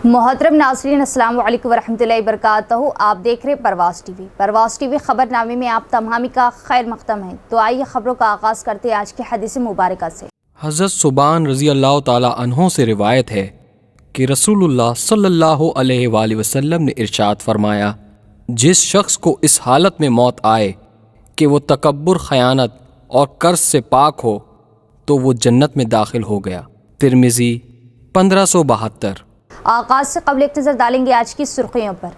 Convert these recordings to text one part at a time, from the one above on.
मोहतरम नाज़रीन, अस्सलाम वालेकुम वरहमतुल्लाहि वबरकातुहू। आप देख रहे परवाज़ टीवी। परवाज़ टीवी ख़बरनामे में आप तमामी का खैर मक़दम है। तो आइए ख़बरों का आगाज़ करते हैं आज की हदीस मुबारक से। हज़रत सुबान रज़ी अल्लाह ताला अन्हो से रिवायत है कि रसूलुल्लाह सल्लल्लाहु अलैहि वसल्लम ने इरशाद फरमाया, जिस शख्स को इस हालत में मौत आए कि वो तकब्बुर, खयानत और कर्ज से पाक हो तो वो जन्नत में दाखिल हो गया। तिरमिज़ी 1572। आगाज़ से क़ब्ल एक नज़र डालेंगे आज की सुर्खियों पर।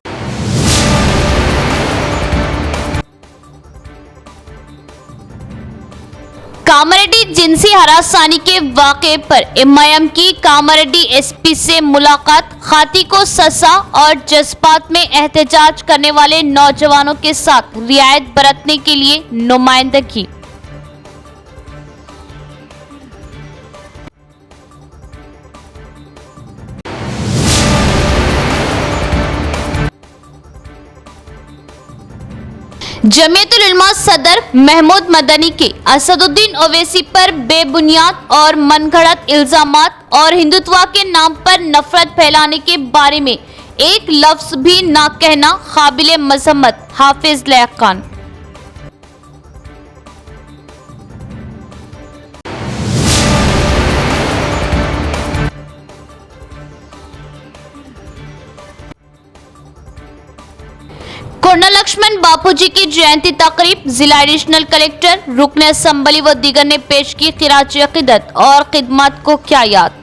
कामारेड्डी जिनसी हरासानी के वाक़े पर एमआईएम की कामारेड्डी एसपी से मुलाकात, खाती को सजा और जज्बात में एहतजाज करने वाले नौजवानों के साथ रियायत बरतने के लिए नुमाइंदगी। जमीयतुल उलमा सदर महमूद मदनी के असदुद्दीन ओवैसी पर बेबुनियाद और मनगढ़ंत इल्जामात और हिंदुत्व के नाम पर नफरत फैलाने के बारे में एक लफ्ज भी ना कहना काबिल मजम्मत। हाफिज लायक खान। कोंडा लक्ष्मण बापूजी की जयंती तकरीब, जिला एडिशनल कलेक्टर, रुकन असम्बली व दीगर ने पेश की खिराज अक़ीदत और खिदमत को क्या याद।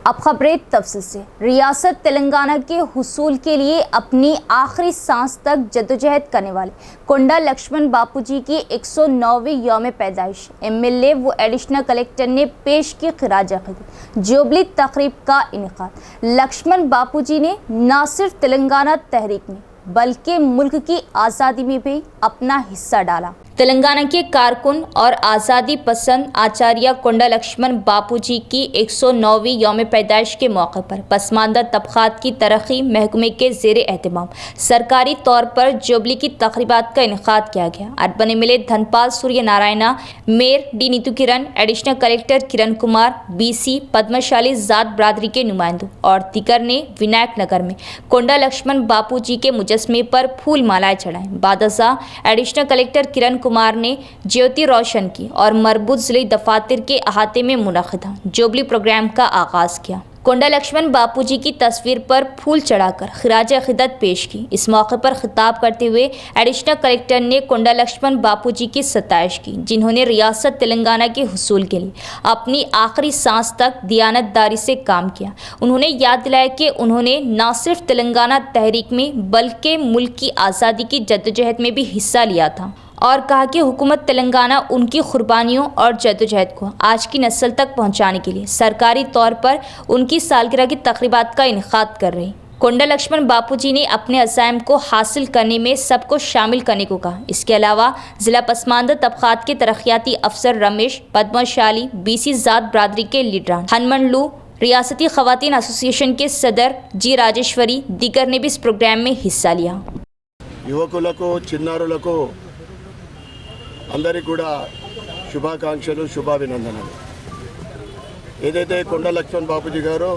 अब खबरें तफसील से। रियासत तेलंगाना के हुसूल के लिए अपनी आखिरी सांस तक जद्दोजहद करने वाले कोंडा लक्ष्मण बापूजी की 109वीं यौम पैदाइश एमएलए व एडिशनल कलेक्टर ने पेश की खिराज अक़ीदत जुबली तकरीब का इनेकाद। लक्ष्मण बापूजी ने न सिर्फ तेलंगाना तहरीक में बल्कि मुल्क की आज़ादी में भी अपना हिस्सा डाला। तेलंगाना के कारकुन और आज़ादी पसंद आचार्य कोंडा लक्ष्मण बापूजी की 109वीं यौम पैदाइश के मौके पर पसमानदा तबक़ात की तरक्की महकमे के ज़ेर एहतमाम सरकारी तौर पर जुबली की तक़रीबात का इनेकाद किया गया। अर्बन एमएलए धनपाल सूर्य नारायणा, मेयर डी नीतू किरण, additional collector Kiran Kumar, BC, Padmashali ज़ात बरादरी के नुमाइंदों और दीगर ने विनायक नगर में कोंडा लक्ष्मण बापूजी के मुजस्मे पर फूल मालाएं चढ़ाई। बादशाह एडिशनल कलेक्टर किरण कुमार ने ज्योति रोशन की और मरबूत ज़िले दफातर के अहाते में मुनक़िदा जुबली प्रोग्राम का आगाज़ किया। कोंडा लक्ष्मण बापूजी की तस्वीर पर फूल चढ़ाकर खिराज अक़ीदत पेश की। इस मौके पर खिताब करते हुए एडिशनल कलेक्टर ने कोंडा लक्ष्मण बापूजी की सताइश की, जिन्होंने रियासत तेलंगाना के हुसूल के लिए अपनी आखिरी सांस तक दियानतदारी से काम किया। उन्होंने याद दिलाया कि उन्होंने न सिर्फ तेलंगाना तहरीक में बल्कि मुल्क की आज़ादी की जद्दोजहद में भी हिस्सा लिया था और कहा कि हुकूमत तेलंगाना उनकी कुर्बानियों और जद्दोजहद को आज की नस्ल तक पहुंचाने के लिए सरकारी तौर पर उनकी सालगिरह की तक़रीबात का इनेकाद कर रही। कोंडा लक्ष्मण बापूजी ने अपने अज़ाइम को हासिल करने में सबको शामिल करने को कहा। इसके अलावा ज़िला पसमानदा तबक़ात के तरक्याती अफसर रमेश, पद्मशाली, बीसी ज़ात बरादरी के लीडरान, हनमंडलू, रियासती ख़वातीन एसोसिएशन के सदर जी राजेश्वरी, दीगर ने भी इस प्रोग्राम में हिस्सा लिया। युवकुలకు చిన్నారులకు అందరికీ కూడా శుభాకాంక్షలు, శుభాభినందనలు। ఏదైతే కొండ లక్ష్మణ్ బాపూజీ గారు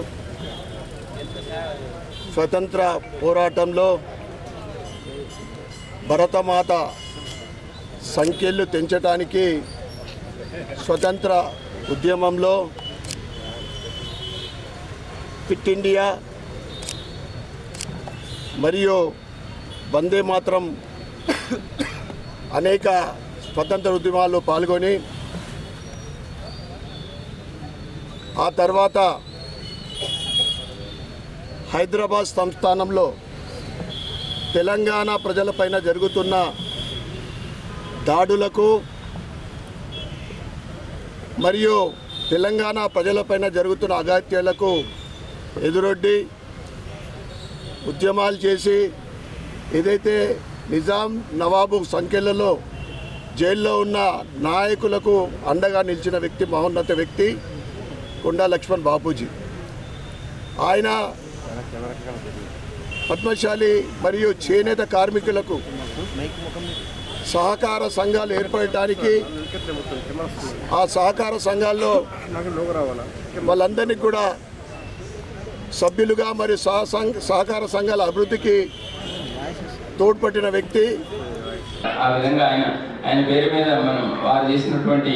స్వతంత్ర పోరాటంలో భరతమాత సంఖ్యలు తెంచడానికి స్వతంత్ర ఉద్యమంలో ఫిట్ ఇండియా మరియు వందే మాతరం అనేక స్వతంత్ర ఉద్యమాల్లో పాల్గొని ఆ తర్వాత హైదరాబాద్ సంస్థానంలో తెలంగాణ ప్రజలపైన జరుగుతున్న దాడులకు మరియు తెలంగాణ ప్రజలపైన జరుగుతున్న అగాత్యాలకు ఎదురొడ్డి ఉద్యమాలు చేసి ఏదైతే నిజాం నవాబు సంఖ్యలలో జైల్లో ఉన్న నాయకులకు అండగా నిలిచిన వ్యక్తి, మహోన్నత వ్యక్తి కొండా లక్ష్మణ్ బాపూజీ। ఆయన పద్మశాలి మరియు చేనేత కార్మికులకు సహకార సంఘాలు ఏర్పడటానికి ఆ సహకార సంఘాల్లో వాళ్ళందరినీ కూడా సభ్యులుగా మరియు సహకార సంఘాల అభివృద్ధికి తోడ్పట్టిన వ్యక్తి. ఆ విధంగా ఆయన పేరు మీద మనం వారు చేసినటువంటి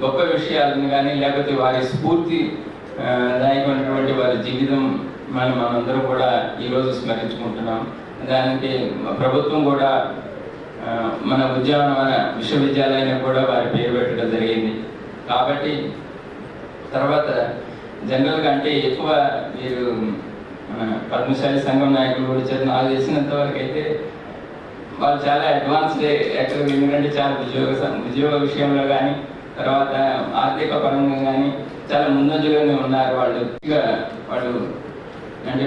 గొప్ప విషయాలను కానీ లేకపోతే వారి స్ఫూర్తి దాయకమైనటువంటి వారి జీవితం మనందరం కూడా ఈరోజు స్మరించుకుంటున్నాం. దానికి ప్రభుత్వం కూడా మన ఉద్యానవన విశ్వవిద్యాలయానికి కూడా వారి పేరు పెట్టడం జరిగింది. కాబట్టి తర్వాత జనరల్గా అంటే ఎక్కువ మీరు పద్మశాలి సంఘం నాయకులు కూడా నాకు తెలిసినంత వరకు అయితే వాళ్ళు చాలా అడ్వాన్స్డ్ యాక్చువల్గా, ఎందుకంటే చాలా ఉద్యోగ విషయంలో కానీ తర్వాత ఆర్థిక పరంగా కానీ చాలా ముందంజలోనే ఉన్నారు. వాళ్ళు అంటే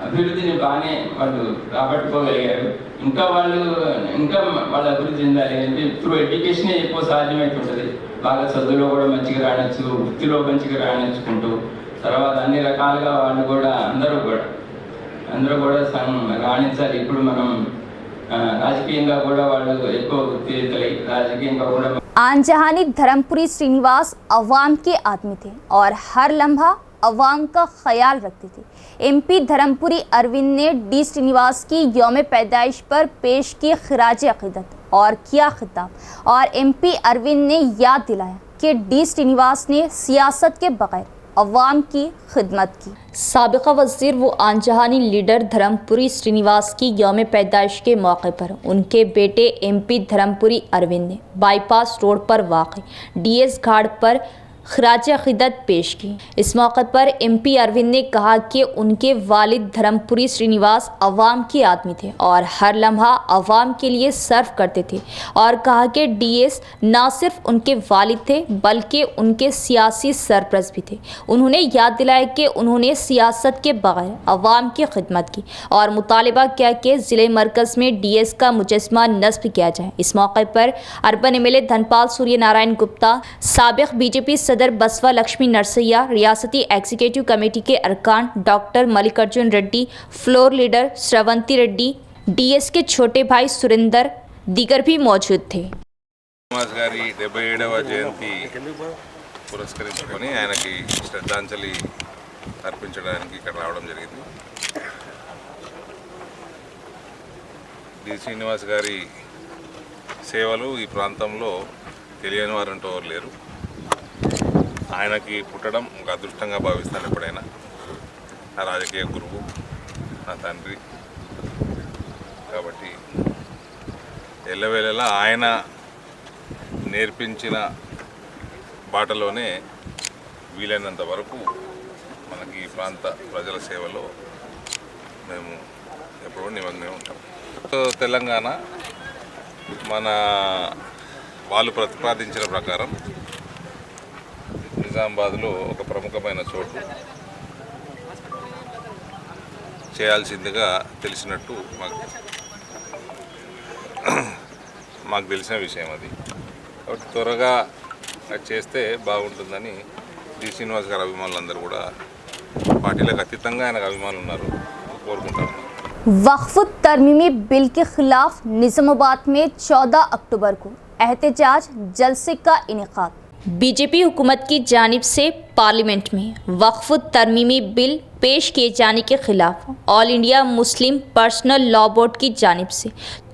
అభివృద్ధిని బాగానే వాళ్ళు రాబట్టుకోగలిగారు. ఇంకా వాళ్ళ అభివృద్ధి చెందాలి అంటే త్రూ ఎడ్యుకేషనే ఎక్కువ సాధ్యమవుతుంటుంది. బాగా చదువులో కూడా మంచిగా రాణించు, వృత్తిలో మంచిగా రాణించుకుంటూ తర్వాత అన్ని రకాలుగా వాళ్ళు కూడా అందరూ కూడా రాణించాలి. ఇప్పుడు మనం రాజకీయంగా కూడా వాళ్ళు ఎక్కువ వృత్తితలై రాజకీయంగా కూడా. आन जहानी धर्मपुरी श्रीनिवास अवाम के आदमी थे और हर लम्हा अवाम का ख्याल रखते थे। एमपी धर्मपुरी अरविंद ने डी श्रीनिवास की यौम पैदाइश पर पेश की खिराज अक़ीदत और किया खिताब, और एमपी अरविंद ने याद दिलाया कि डी श्रीनिवास ने सियासत के बगैर अवाम की खिदमत की। साबिक़ा वज़ीर व आनजहानी लीडर धर्मपुरी श्रीनिवास की यौम पैदाइश के मौके पर उनके बेटे एमपी धर्मपुरी अरविंद ने बाईपास रोड पर वाक़ डीएस घाट पर खिराज अक़ीदत पेश की। इस मौके पर एमपी अरविंद ने कहा कि उनके वालिद धर्मपुरी श्रीनिवास अवाम के आदमी थे और हर लम्हा अवाम के लिए सर्व करते थे, और कहा कि डीएस ना सिर्फ उनके वालिद थे बल्कि उनके सियासी सरपरस्त भी थे। उन्होंने याद दिलाया कि उन्होंने सियासत के बगैर अवाम की खिदमत की और मुतालबा किया कि ज़िले मरकज़ में डीएस का मुजस्मा नस्ब किया जाए। इस मौके पर अर्बन एमएलए धनपाल सूर्य नारायण गुप्ता, साबिक़ बीजेपी सदर बसवा लक्ष्मी नरसैया, रियासती एग्जीक्यूटिव कमेटी के अरकान doctor Mallikarjun Reddy, floor leader Shravanthi Reddy, DS के छोटे भाई सुरेंदर दीगर भी मौजूद थे। గారి 77వ జయంతి పురస్కరించుకొని ఆయనకి శ్రద్ధాంజలి అర్పించడానికి ఇక్కడ రావడం జరిగింది. డి శ్రీనివాస్ గారి సేవలు ఈ ప్రాంతంలో తెలియని వారంటూ ఎవరు లేరు. ఆయనకి పుట్టడం ఒక అదృష్టంగా భావిస్తాను ఎప్పుడైనా. నా రాజకీయ గురువు, నా తండ్రి కాబట్టి ఎల్లవేళలా ఆయన నేర్పించిన బాటలోనే వీలైనంత వరకు మనకి ఈ ప్రాంత ప్రజల సేవలో మేము ఎప్పుడూ నిమగ్నమై ఉంటాం. తెలంగాణ మన వాళ్ళు ప్రతిపాదించిన ప్రకారం నిజామాబాద్లో ఒక ప్రముఖమైన చోటు చేయాల్సిందిగా తెలిసినట్టు మాకు తెలిసిన విషయం అది. కాబట్టి త్వరగా చేస్తే బాగుంటుందని డి శ్రీనివాస్ గారి అభిమానులందరూ కూడా పార్టీలకు అతీతంగా ఆయనకు అభిమానులు ఉన్నారు, కోరుకుంటారు. वक्फ तरमीमी बिल के खिलाफ निज़ामाबाद में 14 अक्टूबर को एहतजाज जलसे का इनेकाद। बीजेपी हुकूमत की जानिब से पार्लियामेंट में वक्फ तरमीमी बिल पेश किए जाने के खिलाफ all India Muslim personal law board की जानिब से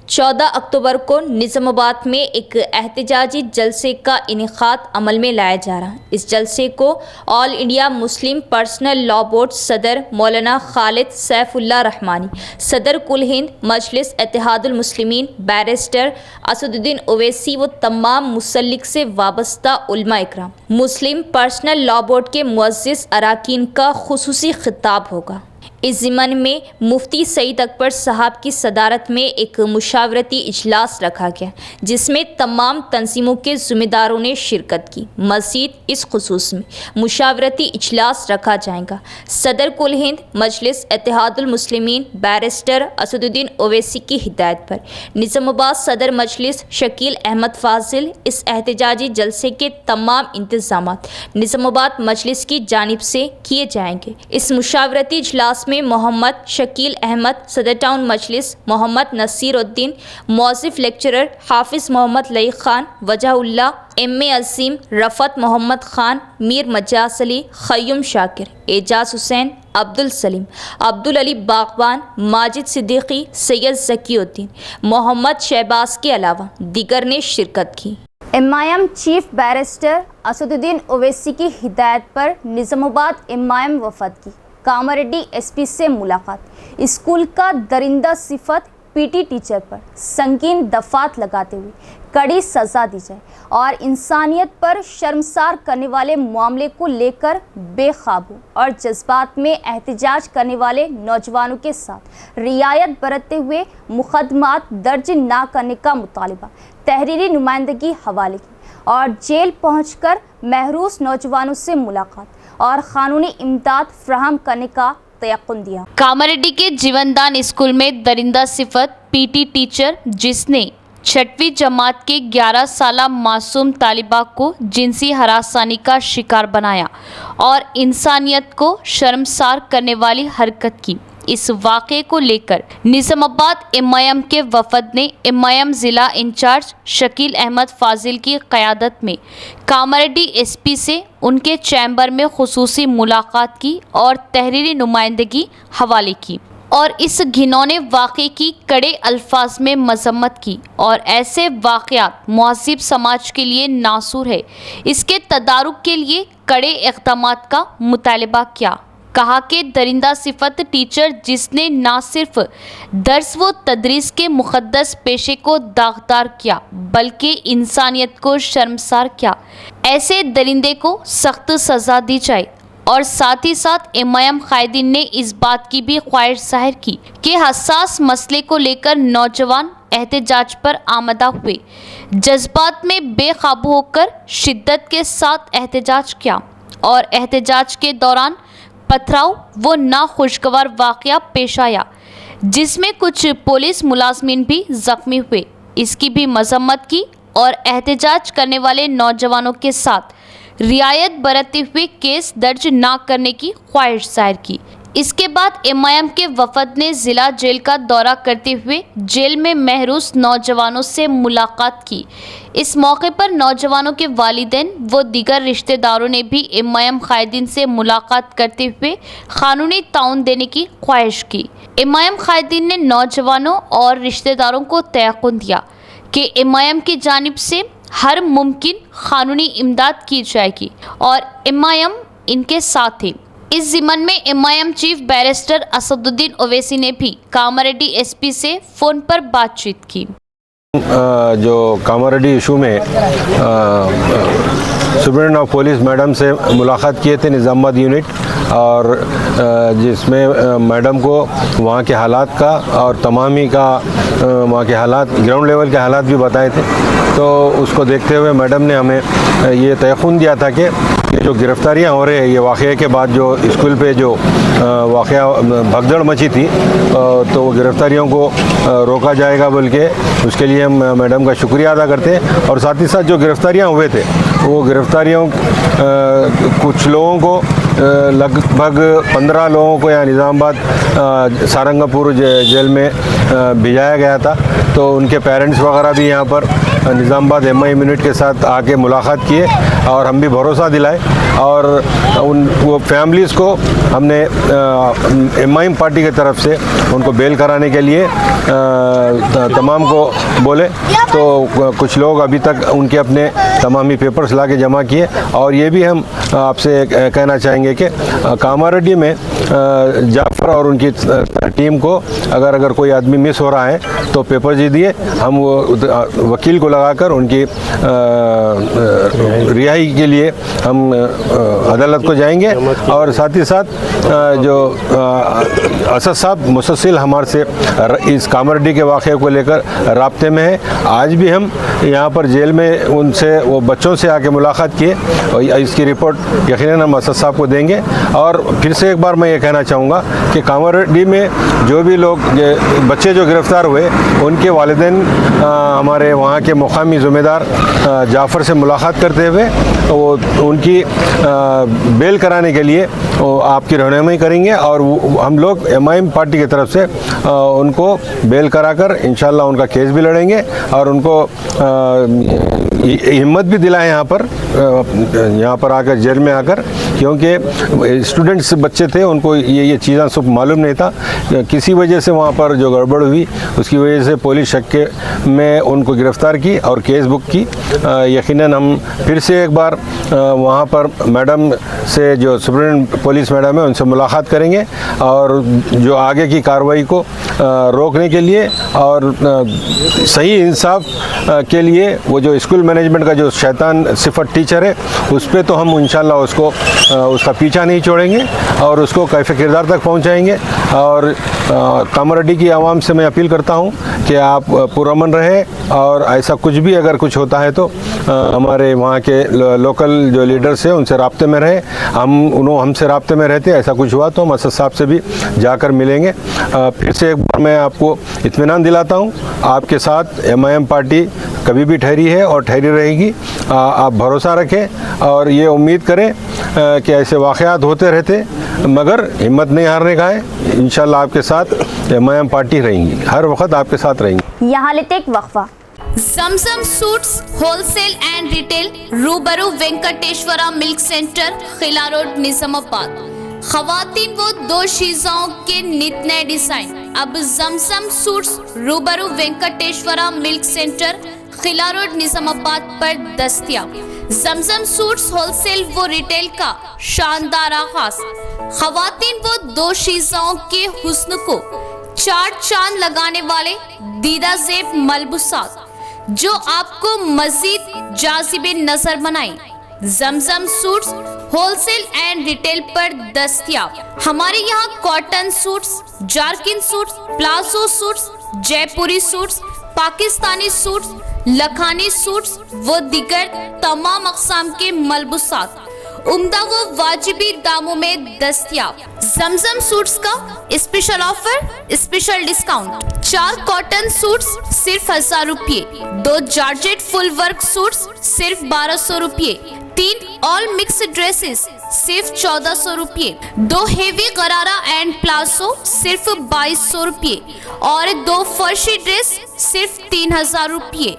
14 अक्टूबर को निज़ामाबाद में एक एहतजाजी जलसे का इनेकाद अमल में लाया जा रहा है। इस जलसे को all India Muslim personal law board सदर मौलाना खालिद सैफुल्लाह रहमानी, सदर कुल हिंद मजलिस इत्तेहादुल मुस्लिमीन बैरिस्टर असदुद्दीन ओवैसी व तमाम मुसल्लिक से वाबस्ता उलमा इकराम, मुस्लिम पर्सनल लॉ बोर्ड के मुअज़्ज़िज़ अराकीन का खुसूसी खिताब होगा। इस ज़िमन में मुफ्ती सईद अकबर साहब की सदारत में एक मुशावरती इजलास रखा गया, जिसमें तमाम तंजीमों के ज़िम्मेदारों ने शिरकत की। मज़ीद इस खुसूस में मुशावरती इजलास रखा जाएगा। सदर कुल हिंद मजलिस इत्तेहादुल मुस्लिमीन बैरिस्टर असदुद्दीन ओवैसी की हिदायत पर निज़ामाबाद सदर मजलिस शकील अहमद फाजिल इस एहतजाजी जलसे के तमाम इंतज़ामात निज़ामाबाद मजलिस की जानिब से किए जाएंगे। इस मुशावरती इजलास में मोहम्मद शकील अहमद, सदर टाउन मजलिस मोहम्मद नसीर उद्दीन, मौसिफ लेक्चरर हाफिज मोहम्मद लई खान, वजहुल्ला, एम ए असीम, रफ़त मोहम्मद खान, मीर मजाज अली, खय्युम शाकिर, एजाज हुसैन, अब्दुल सलीम, अब्दुल अली बागवान, माजिद सिद्दीकी, सैयद ज़कीउद्दीन, मोहम्मद शहबाज के अलावा दीगर ने शिरकत की। MIM chief barrister Asaduddin Owaisi की हिदायत पर निज़ामाबाद एमआईएम वफद की कामारेड्डी एसपी से मुलाकात। स्कूल का दरिंदा सिफत पीटी टीचर पर संगीन दफात लगाते हुए कड़ी सज़ा दी जाए और इंसानियत पर शर्मसार करने वाले मामले को लेकर बेकाबू और जज्बात में एहतजाज करने वाले नौजवानों के साथ रियायत बरतते हुए मुकदमात दर्ज ना करने का मुतालिबा तहरीरी नुमाइंदगी हवाले की और जेल पहुंचकर महरूस नौजवानों से मुलाकात और कानूनी इमदाद फ्राहम करने का तयक्कुन दिया। कामारेड्डी के जीवनदान स्कूल में दरिंदा सिफत पीटी टीचर जिसने 6वीं जमात के 11 साला मासूम तालिबा को जिनसी हरासानी का शिकार बनाया और इंसानियत को शर्मसार करने वाली हरकत की। इस वाक़े को लेकर निज़ामाबाद एमआईएम के वफद ने एमआईएम ज़िला इंचार्ज शकील अहमद फाजिल की क़यादत में कामारेड्डी एसपी से उनके चैम्बर में खुसूसी मुलाकात की और तहरीरी नुमाइंदगी हवाले की और इस घिनौने वाक़े की कड़े अल्फाज में मजम्मत की और ऐसे वाक़यात मुहज़्ज़िब समाज के लिए नासूर है, इसके तदारुक के लिए कड़े इक़दामात का मुतालबा किया। कहा कि दरिंदा सिफत टीचर जिसने ना सिर्फ दर्स व तदरीस के मुक़द्दस पेशे को दागदार किया बल्कि इंसानियत को शर्मसार किया, ऐसे दरिंदे को सख्त सज़ा दी जाए। और साथ ही साथ एमआईएम कायदीन ने इस बात की भी ख्वाहिश जाहिर की कि हसास मसले को लेकर नौजवान एहतजाज पर आमदा हुए, जज्बात में बेकाबू होकर शिद्दत के साथ एहतजाज किया और एहतजाज के दौरान पथराव व नाखुशगवार वाक़या पेश आया जिसमें कुछ पुलिस मुलाजमीन भी ज़ख्मी हुए। इसकी भी मजम्मत की और एहतजाज करने वाले नौजवानों के साथ रियायत बरतते हुए केस दर्ज ना करने की ख्वाहिश जाहिर की। इसके बाद एमआईएम के वफद ने ज़िला जेल का दौरा करते हुए जेल में महरूस नौजवानों से मुलाकात की। इस मौके पर नौजवानों के वालिदैन व दीगर रिश्तेदारों ने भी एमआईएम कायदीन से मुलाकात करते हुए कानूनी ताउन देने की ख्वाहिश की। एमआईएम कायदीन ने नौजवानों और रिश्तेदारों को तयक्कुन दिया कि एमआईएम की जानिब से हर मुमकिन कानूनी इमदाद की जाएगी और एमआईएम इनके साथ है। इस ज़िमन में MIM chief barrister Asaduddin Owaisi ने भी कामारेड्डी एसपी से फ़ोन पर बातचीत की। जो कामारेड्डी इशू में सुप्रीटेंडेंट ऑफ पुलिस मैडम से मुलाकात किए थे निज़ामाबाद यूनिट और जिसमें मैडम को वहाँ के हालात का और तमामी का वहाँ के हालात ग्राउंड लेवल के हालात भी बताए थे। तो उसको देखते हुए मैडम ने हमें ये तयक़ुन दिया था कि जो गिरफ़्तारियाँ हो रही है ये वाक़े के बाद जो स्कूल पे जो वाक़या भगदड़ मची थी तो वो गिरफ़्तारियों को रोका जाएगा बोल के उसके लिए हम मैडम का शुक्रिया अदा करते हैं। और साथ ही साथ जो गिरफ़्तारियाँ हुए थे वो गिरफ़्तारियों कुछ लोगों को लगभग 15 लोगों को यहाँ निज़ामाबाद सारंगपुर जेल में भिजाया गया था। तो उनके पेरेंट्स वगैरह भी यहाँ पर निज़ामाबाद एमआई यूनिट के साथ आके मुलाकात किए और हम भी भरोसा दिलाए और वो फैमिलीज़ को हमने एमआई पार्टी की तरफ से उनको बेल कराने के लिए तमाम को बोले। तो कुछ लोग अभी तक उनके अपने तमामी पेपर्स लाके जमा किए। और ये भी हम आपसे कहना चाहेंगे कि कामारेड्डी में जाफ़र और उनकी टीम को अगर कोई आदमी मिस हो रहा है तो पेपर जी दिए, हम वो वकील को लगाकर उनकी रिहाई के लिए हम अदालत को जाएंगे। और साथ ही साथ जो असद साहब मुसलसल हमारे से इस कामारेड्डी के वाक़े को लेकर राब्ते में है। आज भी हम यहाँ पर जेल में उनसे वो बच्चों से आके मुलाकात किए और इसकी रिपोर्ट यकीनन हम असद साहब को देंगे। और फिर से एक बार मैं ये कहना चाहूँगा कि कामारेड्डी में जो भी लोग बच्चे जो गिरफ़्तार हुए उनके वालिदैन हमारे वहाँ के मुकामी ज़िम्मेदार जाफ़र से मुलाकात करते हुए वो उनकी बेल कराने के लिए आपकी रहनुमाई करेंगे और हम लोग MIM पार्टी की तरफ से उनको बेल कराकर इंशाल्लाह उनका केस भी लड़ेंगे और उनको हिम्मत भी दिलाएं यहाँ पर आकर जेल में आकर, क्योंकि स्टूडेंट्स बच्चे थे, उनको ये चीज़ें सब मालूम नहीं था। किसी वजह से वहाँ पर जो गड़बड़ हुई उसकी वजह से पुलिस शक में उनको गिरफ़्तार की और केस बुक की। यकीनन हम फिर से एक बार वहाँ पर मैडम से, जो सुप्रीटेंडेंट पुलिस मैडम है, उनसे मुलाकात करेंगे और जो आगे की कार्रवाई को रोकने के लिए और सही इंसाफ के लिए वो जो स्कूल मैनेजमेंट का जो शैतान सिफत टीचर है उस पर तो हम इंशाल्लाह उसका पीछा नहीं छोड़ेंगे और उसको कैफ़े किरदार तक पहुंचाएंगे। और कामारेड्डी की आवाम से मैं अपील करता हूं कि आप पुरअमन रहें और ऐसा कुछ भी अगर कुछ होता है तो हमारे वहाँ के लोकल जो लीडर्स हैं उनसे राब्ते में रहें। हमसे राब्ते में रहते, ऐसा कुछ हुआ तो हम असद साहब से भी जाकर मिलेंगे। फिर से एक बार मैं आपको इत्मीनान दिलाता हूँ, आपके साथ MIM पार्टी कभी भी ठहरी है और ठहरी रहेगी। आप भरोसा रखें और ये उम्मीद करें कि ऐसे वाक़यात होते रहते, मगर हिम्मत नहीं हारने का है। इंशाल्लाह आपके साथ MIM पार्टी रहेंगी, हर वक्त आपके साथ रहेंगी। यहाँ लेते एक वक्फा। जमजम सूट्स होलसेल एंड रिटेल, रूबरू Venkateshwara milk centre, Khila road, Nizamabad. खवातीन वो दो शीज़ों के नित नए डिज़ाइन अब जमजम सूट्स रूबरू Venkateshwara milk centre, Khila road, Nizamabad पर दस्तयाब। जमजम सूट्स होलसेल व रिटेल का शानदार आगाज। खवातीन वो दो शीज़ों के हुस्न को चार चांद लगाने वाले दीदा ज़ेब मलबूसात जो आपको मजीद जाज़िबे नजर बनाए। Zamzam suits wholesale and retail पर दस्तयाब। हमारे यहाँ कॉटन सूट्स, जारकिन suits, palazzo suits, Jaipuri suits, Pakistani suits, Lakhani suits व दिगर तमाम अक़साम के मलबूसात उम्दा व वाजिबी दामों में दस्तयाब। जमजम सूट्स का special offer, special discount. 4 cotton suits सिर्फ 1000 रुपये, 2 जॉर्जेट फुल वर्क सूट्स सिर्फ 1200 रुपये, 3 ऑल मिक्स ड्रेसेस सिर्फ 1400 रुपये, 2 हेवी गरारा एंड प्लाजो सिर्फ 2200 रुपये और 2 फर्शी ड्रेस सिर्फ 3000 रुपये।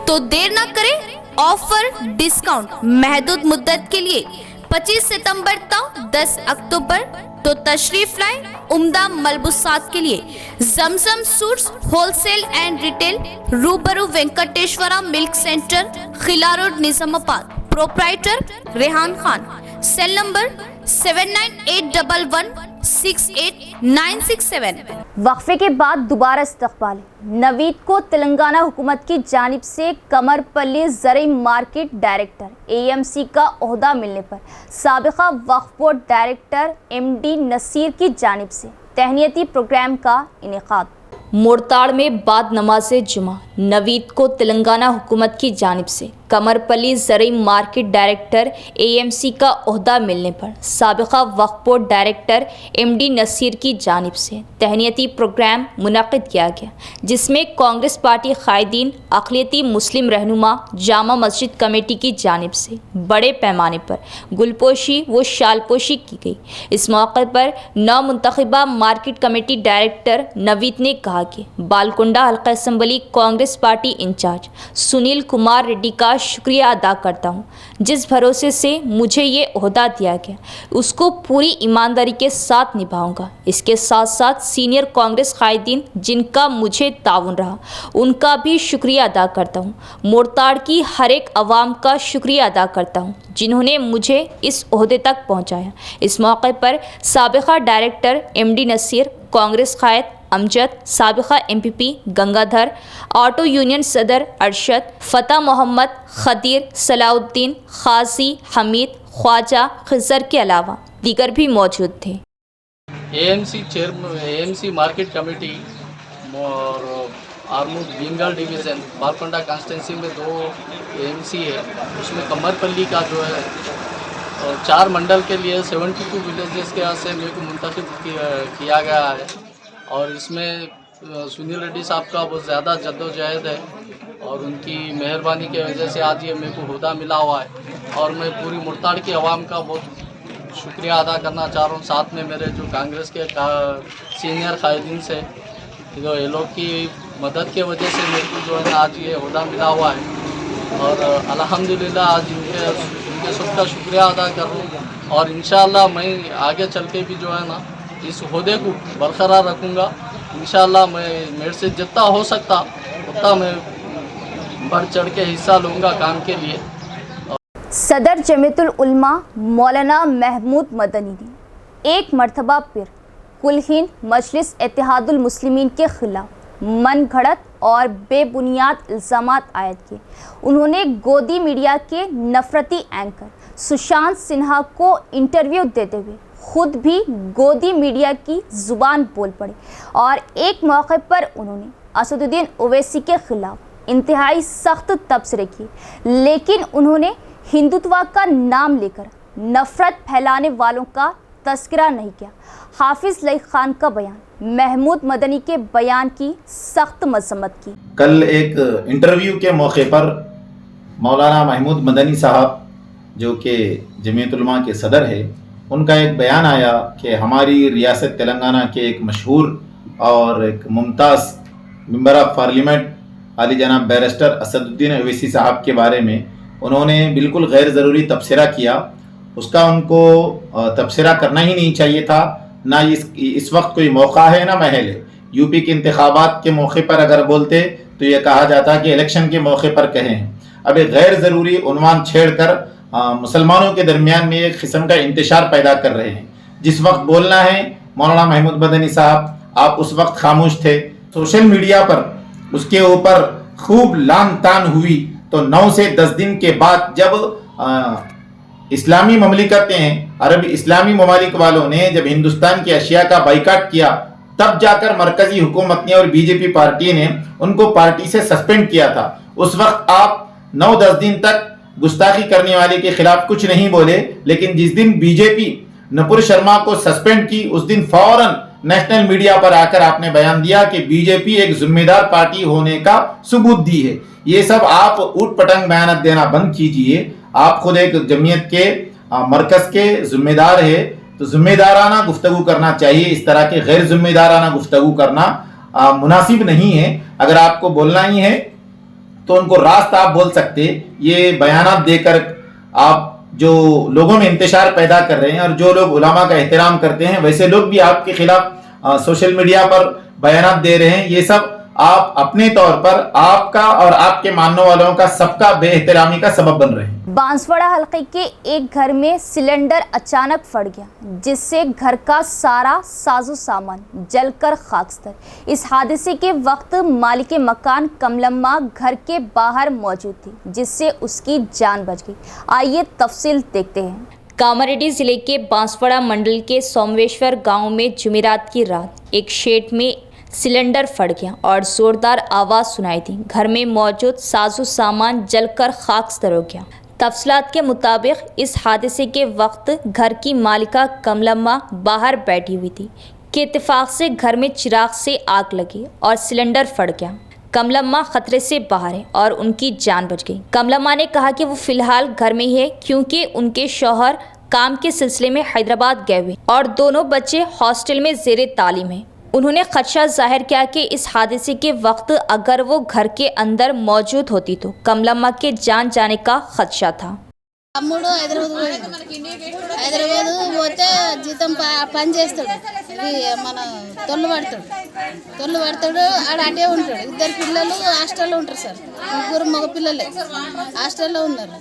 तो देर ना करें, ऑफर डिस्काउंट महदूद मुद्दत के लिए 25 सितंबर तक 10 अक्टूबर। तो तशरीफ लाएं उम्दा मलबूसात के लिए। Zamzam suits wholesale and retail, रूबरू Venkateshwara milk centre, Khila road, Nizamabad. Proprietor Rehan Khan. Cell number 7981168967। वक्फे के बाद दोबारा इस्तकबाल। नवीद को तेलंगाना हुकूमत की जानिब से कमरपल्ली ज़रई मार्केट डायरेक्टर AMC का ओहदा मिलने पर साबिका वक्फ बोर्ड डायरेक्टर MD नसीर की जानिब से तहनीती प्रोग्राम का इनेकाद। मोड़ताड़ में बाद नमाज जुमा नवीद को तेलंगाना हुकूमत की जानिब से कमरपल्ली ज़रई मार्केट डायरेक्टर AMC का ओहदा मिलने पर साबिका वक्फ बोर्ड डायरेक्टर MD नसीर की जानिब से तहनीती प्रोग्राम मुनक़िद किया गया, जिसमें कांग्रेस पार्टी कायदीन, अक़लियती मुस्लिम रहनुमा, जामा मस्जिद कमेटी की जानिब से बड़े पैमाने पर गुलपोशी व शालपोशी की गई। इस मौके पर नौ मुंतखबा मार्केट कमेटी डायरेक्टर नवीद ने कहा कि बालकुंडा हल्का assembly Congress party incharge Sunil Kumar Reddy का शुक्रिया अदा करता हूँ, जिस भरोसे से मुझे ये ओहदा दिया गया उसको पूरी ईमानदारी के साथ निभाऊंगा। इसके साथ साथ सीनियर कांग्रेस कायदीन जिनका मुझे ताउन रहा उनका भी शुक्रिया अदा करता हूँ। मोड़ताड़ की हर एक अवाम का शुक्रिया अदा करता हूँ जिन्होंने मुझे इस ओहदे तक पहुँचाया। इस मौके पर साबिका डायरेक्टर MD नसीर, कांग्रेस कायद अमजद, साबिका MPP गंगाधर, ऑटो यूनियन सदर अरशद, फतेह मोहम्मद, खदीर, सलाउद्दीन, खाजी, हमीद, ख्वाजा, खिजर के अलावा दीगर भी मौजूद थे। AMC मार्केट कमेटी और आर्मूर भीमगढ़ डिवीज़न बालकोंडा कॉन्स्टिट्यूंसी में 2 AMC है। उसमें कमरपल्ली का जो है और 4 मंडल के लिए 72 विलेजेस के यहाँ से मेरे को मुंतखब किया गया है। और इसमें सुनील रेड्डी साहब का बहुत ज़्यादा जद्दोजहद है और उनकी मेहरबानी की वजह से आज ये मेरे को हुदा मिला हुआ है। और मैं पूरी मुर्ताड़ की आवाम का बहुत शुक्रिया अदा करना चाह रहा हूँ, साथ में मेरे जो कांग्रेस के सीनियर कायदीन से, जो ये लोग की मदद की वजह से मेरे को जो है आज ये हुदा मिला हुआ है। और अल्हम्दुलिल्लाह आज इनके सबका शुक्रिया अदा कर रहा हूँ। और इंशाअल्लाह मैं आगे चल के भी जो है ना इस ओहदे को बरकरार रखूँगा। इंशाअल्लाह मैं मेरे से जितना हो सकता उतना मैं बढ़ चढ़ के हिस्सा लूँगा काम के लिए। सदर जमीयतुल उलमा मौलाना महमूद मदनी ने एक मरतबा फिर कुल-हिंद मजलिस इत्तेहादुल मुस्लिमीन के खिलाफ मन घड़त और बेबुनियाद इल्ज़ामात आयद किए। उन्होंने गोदी मीडिया के नफरती एंकर सुशांत सिन्हा को इंटरव्यू देते हुए खुद भी गोदी मीडिया की ज़ुबान बोल पड़े और एक मौके पर उन्होंने असदुद्दीन ओवैसी के खिलाफ इंतहाई सख्त तबसरे किए, लेकिन उन्होंने हिंदुत्व का नाम लेकर नफरत फैलाने वालों का तस्करा नहीं किया। हाफिज लई खान का बयान, महमूद मदनी के बयान की सख्त मजम्मत की। कल एक इंटरव्यू के मौके पर मौलाना महमूद मदनी साहब जो कि जमीयत उलमा के सदर है, उनका एक बयान आया कि हमारी रियासत तेलंगाना के एक मशहूर और एक मुमताज़ मेंबर ऑफ पार्लियामेंट आली जनाब बैरिस्टर असदुद्दीन ओवैसी साहब के बारे में उन्होंने बिल्कुल गैर ज़रूरी तबसरा किया। उसका उनको तबसरा करना ही नहीं चाहिए था। ना इस वक्त कोई मौका है ना महल है। यूपी के इंतखाबात के मौके पर अगर बोलते तो ये कहा जाता कि इलेक्शन के मौके पर कहें। अब एक गैर ज़रूरी उन्वान छेड़ कर मुसलमानों के दरमियान में एक किस्म का इंतशार पैदा कर रहे हैं। जिस वक्त बोलना है मौलाना महमूद मदनी साहब आप उस वक्त खामोश थे। सोशल मीडिया पर उसके ऊपर खूब लान तान हुई तो 9 से 10 दिन के बाद जब इस्लामी ममलिकतें हैं, अरब इस्लामी ममालिक वालों ने जब हिंदुस्तान की अशिया का बाइकाट किया, तब जाकर मरकजी हुकूमत ने और बीजेपी पार्टी ने उनको पार्टी से सस्पेंड किया था। उस वक्त आप 9-10 दिन तक गुस्ताखी करने वाले के खिलाफ कुछ नहीं बोले, लेकिन जिस दिन बीजेपी नपुर शर्मा को सस्पेंड की उस दिन फौरन नेशनल मीडिया पर आकर आपने बयान दिया कि बीजेपी एक जिम्मेदार पार्टी होने का सबूत दी है। ये सब आप उठ पटंग बयान देना बंद कीजिए। आप खुद एक जमीयत के मरकज के जिम्मेदार है, तो जिम्मेदाराना गुफ्तगू करना चाहिए। इस तरह के गैर जिम्मेदाराना गुफ्तगू करना मुनासिब नहीं है। अगर आपको बोलना ही है तो उनको रास्त आप बोल सकते। ये बयानात देकर आप जो लोगों में इंतशार पैदा कर रहे हैं और जो लोग उलमा का एहतराम करते हैं वैसे लोग भी आपके खिलाफ सोशल मीडिया पर बयानात दे रहे हैं। ये सब आप अपने तौर पर आपका और आपके मानने वालों का सबका बेएहतरामी का सबब बन रहे हैं। बांसवाड़ा हल्के के एक घर में सिलेंडर अचानक फट गया, जिससे घर का सारा साजो सामान जलकर खाकस्तर। इस हादसे के वक्त मालिक मकान कमलम्मा घर के बाहर मौजूद थी, जिससे उसकी जान बच गई। आइए तफसील देखते हैं। कामारेड्डी जिले के बांसवाड़ा मंडल के सोमेश्वर गांव में जुमेरात की रात एक शेड में सिलेंडर फट गया और ज़ोरदार आवाज़ सुनाई दी। घर में मौजूद साजो सामान जलकर खाकस्तर हो गया। तफसीलात के मुताबिक इस हादसे के वक्त घर की मालिका कमलम्मा बाहर बैठी हुई थी कि इत्तेफाक से घर में चिराग से आग लगी और सिलेंडर फट गया। कमलम्मा खतरे से बाहर है और उनकी जान बच गई। कमलम्मा ने कहा कि वो फिलहाल घर में ही है क्योंकि उनके शौहर काम के सिलसिले में हैदराबाद गए हुए और दोनों बच्चे हॉस्टल में ज़ेरे तालीम हैं। उन्होंने खदशा जाहिर किया कि इस हादसे के वक्त अगर वो घर के अंदर मौजूद होती तो कमलम्मा के जान जाने का खदशा था। తమ్ముడు హైదరాబాద్ పోతే జీతం పని చేస్తాడు, మన తొల్లు పడతాడు ఆడ అటే ఉంటాడు. 2 పిల్లలు హాస్టల్లో ఉంటారు సార్, 3 మగ పిల్లలే హాస్టల్లో ఉన్నారు.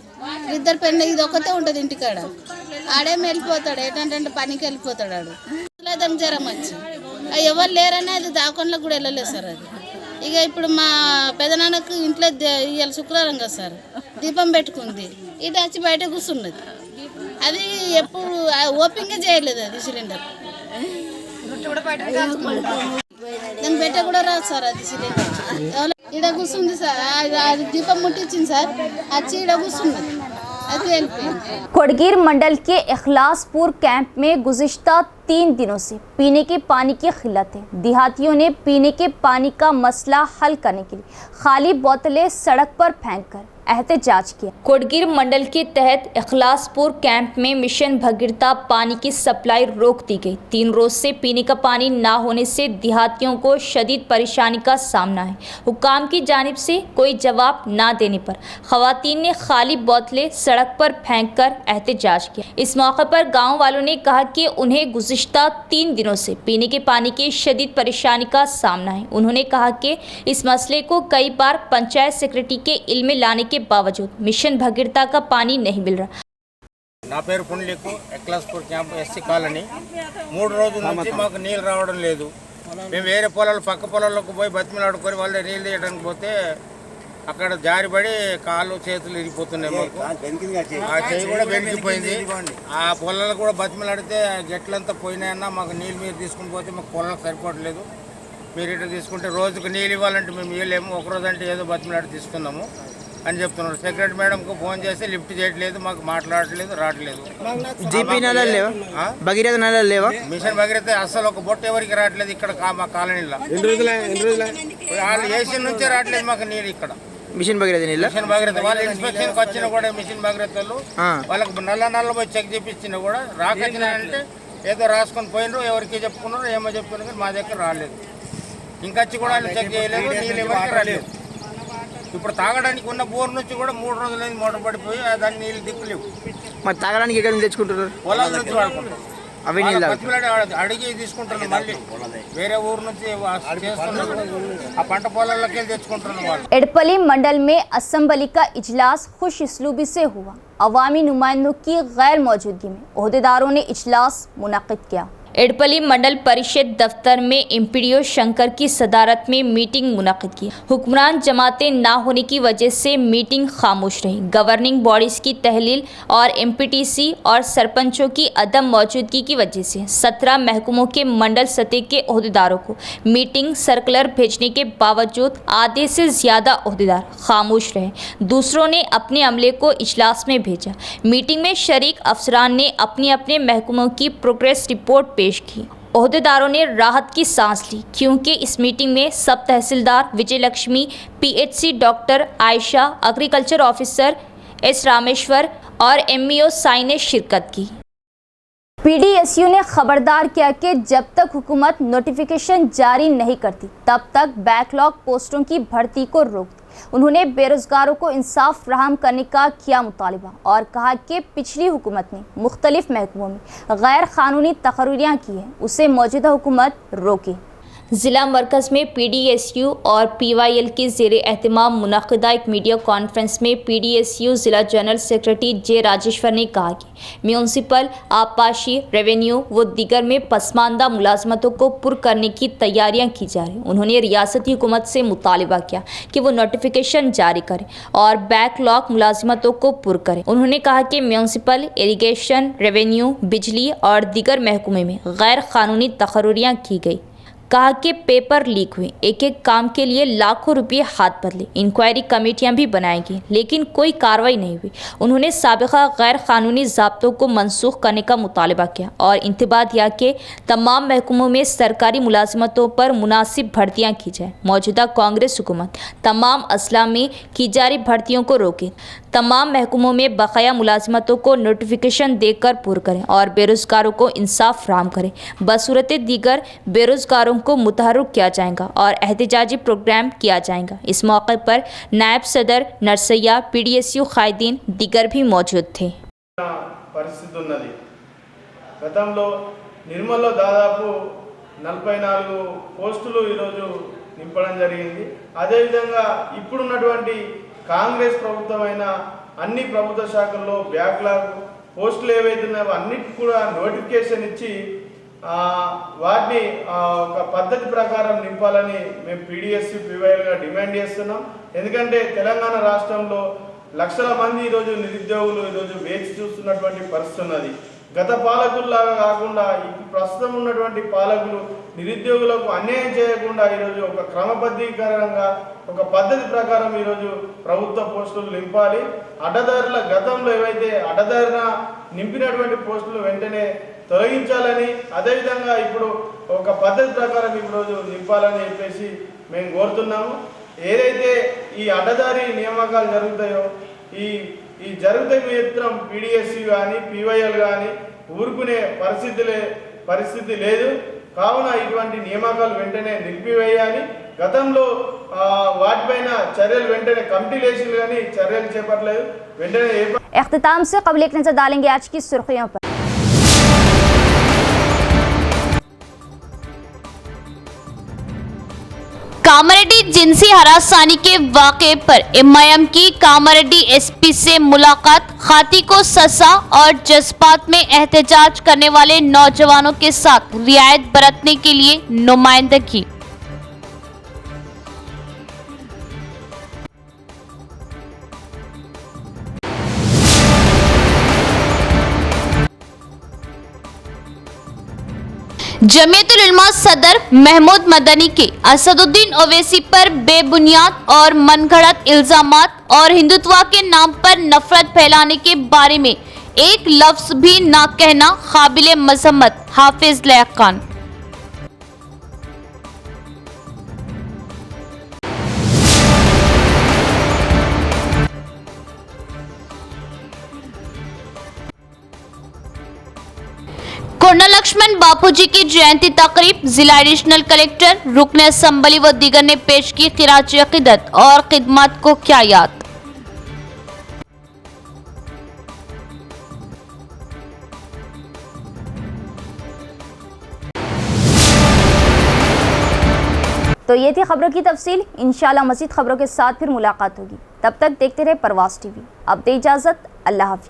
2 పెళ్ళి ఇది ఒక్కతే ఉంటుంది ఇంటికాడ. ఆడేమి వెళ్ళిపోతాడు, ఏంటంటే పనికి వెళ్ళిపోతాడు. ఆడు దానికి జ్వరం వచ్చి ఎవరు లేరనే అది దావకంలో కూడా వెళ్ళలేదు సార్. అది ఇక ఇప్పుడు మా పెదనాన్నకు ఇంట్లో ఇవాళ శుక్రవారం కదా సార్, దీపం పెట్టుకుంది, ఇటు వచ్చి బయట కూర్చున్నది. అది ఎప్పుడు ఓపెన్గా చేయలేదు అది సిలిండర్. దాన్ని పెట్ట కూడా రాదు సార్ అది సిలిండర్. ఈడ కూర్చుంది సార్, అది దీపం ముట్టించింది సార్, వచ్చి ఈడ కూర్చున్నది. అది వెళ్ళిపోయింది. कोडगीर मंडल के इखलासपुर कैंप में गुज़िश्ता 3 दिनों से पीने के पानी की किल्लत है। देहातियों ने पीने के पानी का मसला हल करने के लिए खाली बोतलें सड़क पर फेंककर एहतजाज किया। कोडगीर मंडल के तहत इखलासपुर कैंप में मिशन भगीरथा पानी की सप्लाई रोक दी गई। 3 रोज से पीने का पानी ना होने से देहातियों को शदीद परेशानी का सामना है। हुकाम की जानिब से कोई जवाब ना देने पर खवातीन ने खाली बोतलें सड़क पर फेंककर एहतजाज किया। इस मौके पर गाँव वालों ने कहा कि उन्हें गुज़िश्ता 3 दिनों से पीने के पानी की शदीद परेशानी का सामना है। उन्होंने कहा कि इस मसले को कई बार पंचायत सेक्रेटरी के इल्म में लाने के बावजूद मिशन भगीरथा का पानी नहीं मिल रहा। నా పేరు పుండ్లికు ఎక్లాస్పూర్ క్యాంప్ ఎస్సీ కాలనీ 3 రోజుల నుంచి మాకు నీళ్ళు రావడం లేదు. మేము వేరే పొలాలు పక్క పొలాలకు పోయి బతిమలాడుకొని వాళ్ళ నీళ్ళు తీయడానికి పోతే అక్కడ జారిపడి కాళ్ళు చేతులు ఇరిగిపోతున్నాయి. మాకు ఆ చెయ్యి కూడా బెనికిపోయింది. ఆ పొలాలు కూడా బతిమలాడితే గట్లంతా పోయినాయన్నా మాకు నీళ్ళు మీరు తీసుకుని పోతే మాకు పొలాలకు సరిపోవట్లేదు. మీరు ఇట్లా తీసుకుంటే రోజుకు నీళ్ళు ఇవ్వాలంటే మేము ఇవ్వలేము. ఒకరోజు అంటే ఏదో బతిమలాడి తీసుకున్నాము అని చెప్తున్నారు. సెక్రటరీ మేడంకు ఫోన్ చేస్తే లిఫ్ట్ చేయట్లేదు, మాకు మాట్లాడట్లేదు, రావట్లేదు. జీపీ నల్లాలు లేవా? భగీరథ నల్లాలు లేవా? మిషన్ భగీరథ అసలు ఒక బొట్టు ఎవరికి రావట్లేదు ఇక్కడ మా కాలనీలో. వాళ్ళు ఏసీ నుంచే రావట్లేదు మాకు నీళ్ళు ఇక్కడ. మిషన్ భగీరథ నీళ్ళ మిషన్ భగీరథ వాళ్ళు ఇన్స్పెక్షన్కి వచ్చినా కూడా మిషన్ భగీరథ వాళ్ళు వాళ్ళకి నల్ల పోయి చెక్ చేపించినా కూడా రాకొచ్చినారంటే ఏదో రాసుకొని పోయినరు, ఎవరికి చెప్పుకున్నారు, ఏమో చెప్పుకున్నారు, కానీ మా దగ్గర రాలేదు. ఇంకా వచ్చి కూడా వాళ్ళు చెక్ చేయలేదు, నీళ్ళు ఎవరికి రాలేదు. ఇప్పుడు తాగడానికి ఉన్న బోర్ నుంచి కూడా 3 రోజులైంది మోటార్ పడిపోయి దాన్ని నీళ్ళు దిక్కులేవు. మరి తాగడానికి ఎక్కడ నుంచి తెచ్చుకుంటారు? పొలాల నుంచి వాడుకుంటారు. అవి నీళ్ళు అడిగి తీసుకుంటున్నాం. మళ్ళీ వేరే ఊరు నుంచి చేస్తున్నారు, ఆ పంట పొలాల్లోకి వెళ్ళి తెచ్చుకుంటున్నాం వాళ్ళు. एडपली मंडल में असम्बली का इजलास खुश इसलूबी से हुआ। अवामी नुमाइंदों की गैर मौजूदगी में ओहदेदारों ने इजलास मुनक्किद किया। एडपली मंडल परिषद दफ्तर में एमपीडीओ शंकर की सदारत में मीटिंग मुनक्किद की। हुक्मरान जमातें ना होने की वजह से मीटिंग खामोश रही। गवर्निंग बॉडीज की तहलील और एमपीटीसी और सरपंचों की अदम मौजूदगी की वजह से 17 महकमों के मंडल सतह के ओहदेदारों को मीटिंग सर्कुलर भेजने के बावजूद आधे से ज़्यादा ओहदेदार खामोश रहे। दूसरों ने अपने अमले को इजलास में भेजा। मीटिंग में शरीक अफसरान ने अपने अपने महकमों की प्रोग्रेस रिपोर्ट पेश की। ओहदेदारों ने राहत की सांस ली क्योंकि इस मीटिंग में सब tehsildar Vijay Lakshmi, PHC doctor Ayesha, agriculture officer S Rameshwar और एमईओ साई ने शिरकत की। पीडीएसयू ने खबरदार किया कि जब तक हुकूमत नोटिफिकेशन जारी नहीं करती तब तक बैकलॉग पोस्टों की भर्ती को रोक दी। उन्होंने बेरोजगारों को इंसाफ फराहम करने का किया मुतालिबा और कहा कि पिछली हुकूमत ने मुख्तलिफ महकमों में गैर कानूनी तकर्रियाँ की हैं, उसे मौजूदा हुकूमत रोके। ज़िला मरकज़ में पीडीएसयू और पीवाईएल के ज़ेर एहतमाम मुनक़िदा एक मीडिया कॉन्फ्रेंस में पीडीएसयू ज़िला जनरल सेक्रेटरी जे राजेश्वर ने कहा कि म्यूनसिपल, आबपाशी, रेवेन्यू व दीगर में पसमानदा मुलाजमतों को पुर करने की तैयारियां की जा रही। उन्होंने रियासती हुकूमत से मुतालिबा किया कि वो नोटिफिकेशन जारी करे और बैकलॉग मुलाजमतों को पुर करे। उन्होंने कहा कि म्यूनसिपल, इरीगेशन, रेवेन्यू, बिजली और दीगर महकमे में गैर कानूनी तकर्रियाँ की गई। कहा कि पेपर लीक हुए, एक एक काम के लिए लाखों रुपये हाथ बदले, इंक्वायरी कमेटियां भी बनाई गई लेकिन कोई कार्रवाई नहीं हुई। उन्होंने साबिका गैर कानूनी ज़ाब्तों को मनसूख करने का मुतालबा किया और इंतबाह दिया कि तमाम महकमों में सरकारी मुलाजमतों पर मुनासिब भर्तियाँ की जाए। मौजूदा कांग्रेस हुकूमत तमाम असला में की जा रही भर्तियों को रोके, तमाम महकमों में बकाया मुलाजमतों को नोटिफिकेशन देकर पुर करें और बेरोजगारों को इंसाफ फराहम करें। बसूरत दीगर बेरोजगारों को मुतहर्रिक किया जाएगा और एहतजाजी प्रोग्राम किया जाएगा। इस मौके पर नायब सदर नरसैया, पीडीएसयू कायदीन दीगर भी मौजूद थे। పరిస్థితి ఉన్నది. గతంలో నిర్మల్లో దాదాపు 44 పోస్టులు ఈరోజు నింపడం జరిగింది. అదేవిధంగా ఇప్పుడున్నటువంటి కాంగ్రెస్ ప్రభుత్వమైన అన్ని ప్రభుత్వ శాఖల్లో బ్యాక్లాగ్ పోస్టులు ఏవైతే ఉన్నాయో అన్నిటికీ కూడా నోటిఫికేషన్ ఇచ్చి వాటిని ఒక పద్ధతి ప్రకారం నింపాలని మేము పీడీఎస్యూ పీవైఎల్గా డిమాండ్ చేస్తున్నాం. ఎందుకంటే తెలంగాణ రాష్ట్రంలో లక్షల మంది ఈరోజు నిరుద్యోగులు ఈరోజు వేచి చూస్తున్నటువంటి పరిస్థితి ఉన్నది. గత పాలకుల్లాగా కాకుండా ప్రస్తుతం ఉన్నటువంటి పాలకులు నిరుద్యోగులకు అన్యాయం చేయకుండా ఈరోజు ఒక క్రమబద్ధీకరంగా ఒక పద్ధతి ప్రకారం ఈరోజు ప్రభుత్వ పోస్టులు నింపాలి. అడ్డదారుల గతంలో ఏవైతే అడ్డదారిన నింపినటువంటి పోస్టులు వెంటనే తొలగించాలని, అదేవిధంగా ఇప్పుడు ఒక పద్ధతి ప్రకారం ఈరోజు నింపాలని చెప్పేసి మేము కోరుతున్నాము. ఏదైతే ఈ అడ్డదారి నియామకాలు జరుగుతాయో ఈ జరిగితే మాత్రం పీడిఎస్సి కానీ పీవైఎల్ కానీ ఊరుకునే పరిస్థితి లేదు. కావున ఇటువంటి నియామకాలు వెంటనే నిలిపివేయాలి. గతంలో వాటిపైన చర్యలు వెంటనే కమిటీలు వేసి కానీ చర్యలు చేపట్టలేదు. వెంటనే इख्तिताम से कबल एक नजर डालेंगे आज की सुर्खियों पर। कामारेड्डी जिनसी हरासानी के वाक़े पर एमआईएम की कामारेड्डी एसपी से मुलाकात, खाती को सजा और जज्बात में एहतजाज करने वाले नौजवानों के साथ रियायत बरतने के लिए नुमाइंदगी। जमीयतुल उलमा सदर महमूद मदनी के असदुद्दीन ओवैसी पर बेबुनियाद और मनगढ़ंत इल्जामात और हिंदुत्व के नाम पर नफरत फैलाने के बारे में एक लफ्ज भी ना कहना काबिल मजम्मत। हाफिज लयाक़ खान। कोंडा लक्ष्मण बापूजी की जयंती तकरीब, जिला एडिशनल कलेक्टर, रुकन असम्बली व दीगर ने पेश की खिराज अक़ीदत और खिदमत को क्या याद। तो ये थी खबरों की तफसील। इंशाल्लाह मज़ीद खबरों के साथ फिर मुलाकात होगी। तब तक देखते रहे परवास टीवी। अब दे इजाज़त। अल्लाह हाफिज़।